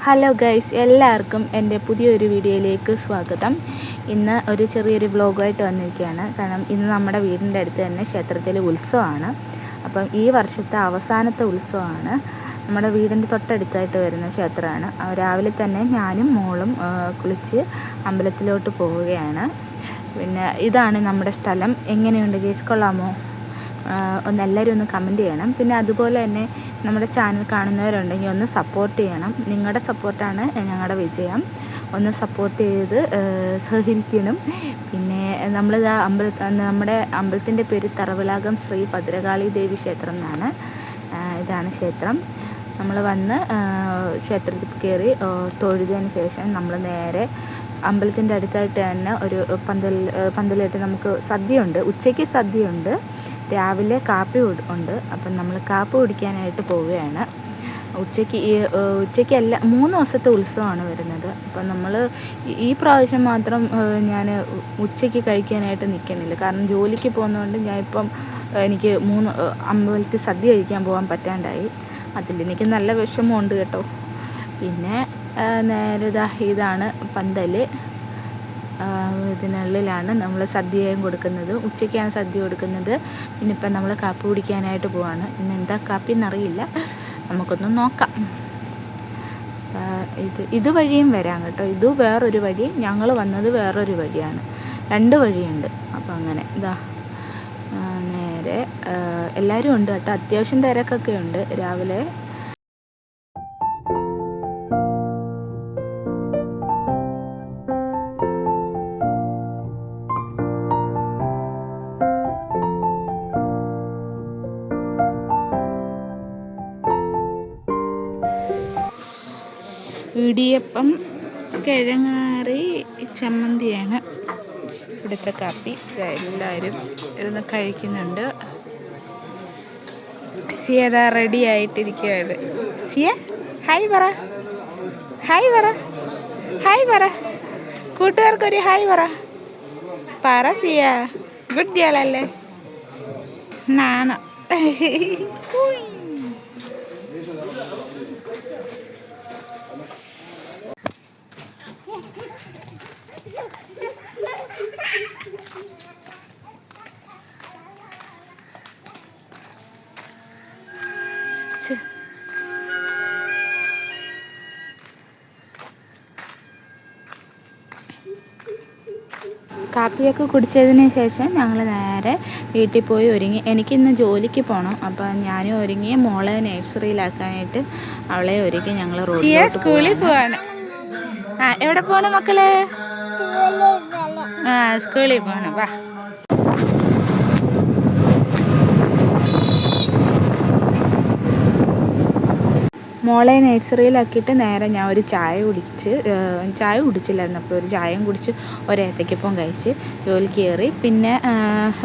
Hello guys, എല്ലാവർക്കും എൻ്റെ പുതിയൊരു വീഡിയോയിലേക്ക് സ്വാഗതം. ഇന്ന് ഒരു ചെറിയൊരു വ്ലോഗായിട്ട് വന്നിരിക്കുകയാണ്. കാരണം ഇന്ന് നമ്മുടെ വീടിൻ്റെ അടുത്ത് തന്നെ ക്ഷേത്രത്തിലെ ഉത്സവമാണ്. അപ്പം ഈ വർഷത്തെ അവസാനത്തെ ഉത്സവമാണ്. നമ്മുടെ വീടിൻ്റെ തൊട്ടടുത്തായിട്ട് വരുന്ന ക്ഷേത്രമാണ്. രാവിലെ തന്നെ ഞാനും മോളും കുളിച്ച് അമ്പലത്തിലോട്ട് പോവുകയാണ്. പിന്നെ ഇതാണ് നമ്മുടെ സ്ഥലം. എങ്ങനെയുണ്ട് ഗൈസ്, കൊള്ളാമോ? എല്ലാവരും ഒന്ന് കമൻറ്റ് ചെയ്യണം. പിന്നെ അതുപോലെ തന്നെ നമ്മുടെ ചാനൽ കാണുന്നവരുണ്ടെങ്കിൽ ഒന്ന് സപ്പോർട്ട് ചെയ്യണം. നിങ്ങളുടെ സപ്പോർട്ടാണ് ഞങ്ങളുടെ വിജയം. ഒന്ന് സപ്പോർട്ട് ചെയ്ത് സഹകരിക്കണം. പിന്നെ നമ്മളിത് നമ്മുടെ അമ്പലത്തിൻ്റെ പേര് തറവിലാകം ശ്രീ ഭദ്രകാളി ദേവി ക്ഷേത്രം എന്നാണ്. ഇതാണ് ക്ഷേത്രം. നമ്മൾ വന്ന് ക്ഷേത്രത്തിൽ കയറി തൊഴുതിന് ശേഷം നമ്മൾ നേരെ അമ്പലത്തിൻ്റെ അടുത്തായിട്ട് തന്നെ ഒരു പന്തലായിട്ട് നമുക്ക് സദ്യയുണ്ട്. ഉച്ചയ്ക്ക് സദ്യയുണ്ട്, രാവിലെ കാപ്പി ഉണ്ട്. അപ്പം നമ്മൾ കാപ്പി കുടിക്കാനായിട്ട് പോവുകയാണ്. ഉച്ചയ്ക്ക് 3 ദിവസത്തെ ഉത്സവമാണ് വരുന്നത്. അപ്പം നമ്മൾ ഈ പ്രാവശ്യം മാത്രം ഞാൻ ഉച്ചയ്ക്ക് കഴിക്കാനായിട്ട് നിൽക്കുന്നില്ല. കാരണം ജോലിക്ക് പോകുന്നതുകൊണ്ട് എനിക്ക് 3 അമ്പലത്തിൽ സദ്യ കഴിക്കാൻ പോകാൻ പറ്റാണ്ടായി. അതിലെനിക്ക് നല്ല വിഷമമുണ്ട് കേട്ടോ. പിന്നെ നേരെ ഇതാണ് പന്തൽ. ഇതിനുള്ളിലാണ് നമ്മൾ സദ്യയും കൊടുക്കുന്നത്. ഉച്ചയ്ക്കാണ് സദ്യ കൊടുക്കുന്നത്. പിന്നെ ഇപ്പം നമ്മൾ കാപ്പി കുടിക്കാനായിട്ട് പോവാണ്. ഇന്ന് എന്താ കാപ്പി എന്നറിയില്ല, നമുക്കൊന്ന് നോക്കാം. ഇതുവഴിയും വരാം കേട്ടോ. ഇത് വേറൊരു വഴി, ഞങ്ങൾ വന്നത് വേറൊരു വഴിയാണ്. 2 വഴിയുണ്ട്. അപ്പം അങ്ങനെ നേരെ എല്ലാവരും ഉണ്ട് കേട്ടോ. അത്യാവശ്യം തിരക്കൊക്കെ ഉണ്ട് രാവിലെ. ഇടിയപ്പം, കിഴങ്ങാറി, ചമ്മന്തിയാണ് ഇവിടുത്തെ കാപ്പി. എല്ലാവരും ഇരുന്ന് കഴിക്കുന്നുണ്ട്. സിയതാ റെഡി ആയിട്ടിരിക്കുകയാണ്. സിയ ഹായ് പറ, ഹായ് പറ, ഹായ് പറ, കൂട്ടുകാർക്കൊരു ഹായ് പറ സിയ. ഗുഡ് ഗേളല്ലേ? നാണോ? കാപ്പിയൊക്കെ കുടിച്ചതിന് ശേഷം ഞങ്ങൾ നേരെ വീട്ടിൽ പോയി ഒരുങ്ങി. എനിക്കിന്ന് ജോലിക്ക് പോകണം. അപ്പം ഞാനും ഒരുങ്ങി മോളെ നഴ്സറിയിലാക്കാനായിട്ട് അവളെ ഒരുങ്ങി ഞങ്ങൾ സ്കൂളിൽ പോവാണ്. എവിടെ പോകണം മക്കള്? സ്കൂളിൽ പോകണം. വാ. മോളെ നഴ്സറിയിലാക്കിയിട്ട് നേരെ ഞാൻ ഒരു ചായ കുടിച്ചില്ലായിരുന്നു. അപ്പോൾ ഒരു ചായയും കുടിച്ച് ഒരേത്തയ്ക്കപ്പം കഴിച്ച് ജോലിക്ക് കയറി. പിന്നെ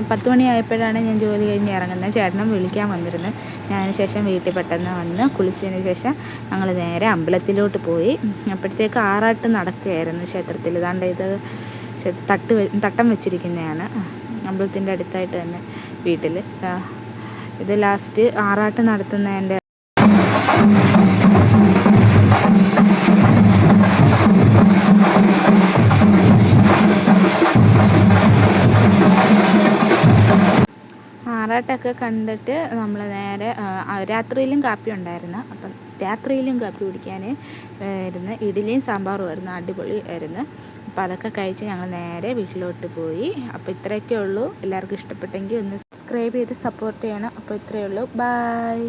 10 മണിയായപ്പോഴാണ് ഞാൻ ജോലി കഴിഞ്ഞ് ഇറങ്ങുന്നത്. ചേട്ടനും വിളിക്കാൻ വന്നിരുന്നു. ഞാൻ ശേഷം വീട്ടിൽ പെട്ടെന്ന് വന്ന് കുളിച്ചതിന് ശേഷം ഞങ്ങൾ നേരെ അമ്പലത്തിലോട്ട് പോയി. അപ്പോഴത്തേക്ക് ആറാട്ട് നടക്കുകയായിരുന്നു ക്ഷേത്രത്തിൽ. ഇതാണ്ട് ഇത് തട്ടം വെച്ചിരിക്കുന്നതാണ് അമ്പലത്തിൻ്റെ അടുത്തായിട്ട് തന്നെ വീട്ടിൽ. ഇത് ലാസ്റ്റ് ആറാട്ട് നടത്തുന്നതിൻ്റെ ആറാട്ടൊക്കെ കണ്ടിട്ട് നമ്മൾ നേരെ രാത്രിയിലും കാപ്പി ഉണ്ടായിരുന്നു. അപ്പം രാത്രിയിലും കാപ്പി കുടിക്കാൻ ആയിരുന്നു. ഇഡ്ഡലിയും സാമ്പാറും ആയിരുന്നു, അടിപൊളി ആയിരുന്നു. അപ്പോൾ അതൊക്കെ കഴിച്ച് ഞങ്ങൾ നേരെ വീട്ടിലോട്ട് പോയി. അപ്പോൾ ഇത്രയൊക്കെ ഉള്ളൂ. എല്ലാവർക്കും ഇഷ്ടപ്പെട്ടെങ്കിൽ ഒന്ന് സബ്സ്ക്രൈബ് ചെയ്ത് സപ്പോർട്ട് ചെയ്യണം. അപ്പോൾ ഇത്രയേ ഉള്ളൂ. ബൈ.